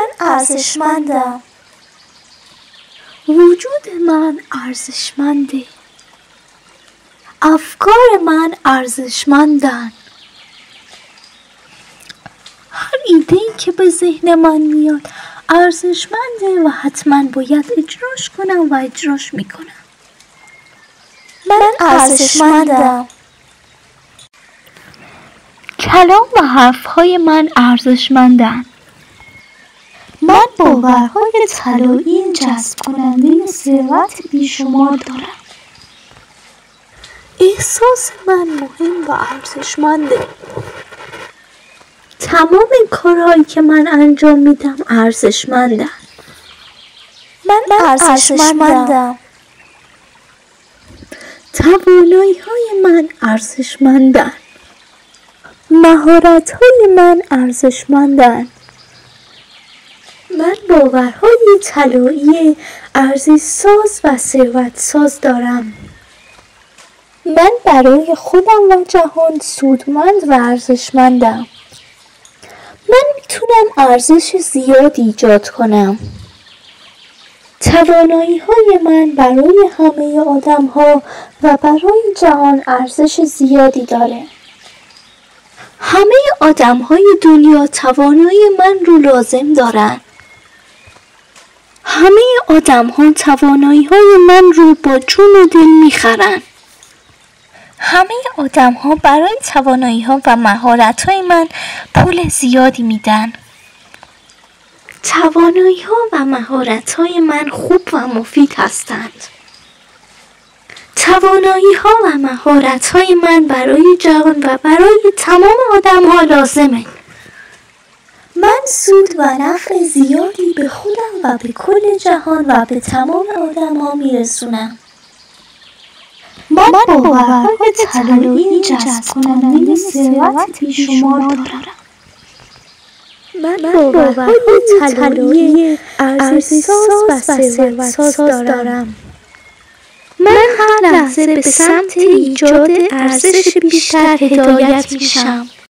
من ارزشمندم. وجود من ارزشمنده. افکار من ارزشمندن. هر ایده‌ای که به ذهن من میاد ارزشمنده و حتما باید اجراش کنم و اجراش میکنم. من ارزشمندم. کلام و حرفهای من ارزشمندن. من باورهای طلایی جذب کننده ثروت بیشمار دارم. احساس من مهم و ارزشمنده. تمام کارهایی که من انجام میدم ارزشمندن. من ارزشمندم. توانایی‌های من ارزشمندن. مهارت‌های من ارزشمندن. من باورهای طلایی ارزش‌ساز و ثروت‌ساز دارم. من برای خودم و جهان سودمند و ارزشمندم. من میتونم ارزش زیادی ایجاد کنم. توانایی‌های من برای همه آدم‌ها و برای جهان ارزش زیادی داره. همه آدم‌های دنیا توانایی من رو لازم دارن. همه آدم‌ها توانایی‌های من رو با جون و دل میخرن. همه آدم‌ها برای توانایی‌ها و مهارت‌های من پول زیادی میدن. توانایی‌ها و مهارت‌های من خوب و مفید هستند. توانایی‌ها و مهارت‌های من برای جهان و برای تمام آدم‌ها لازمه. من سود و نفع زیادی به خودم و به کل جهان و به تمام آدم‌ها میرسونم. من باورهای طلایی جذب کننده ثروت بیشمار دارم. من باورهای طلایی ارزش‌ساز و ثروت‌ساز دارم. من هر لحظه به سمت ایجاد ارزش بیشتر هدایت میشم.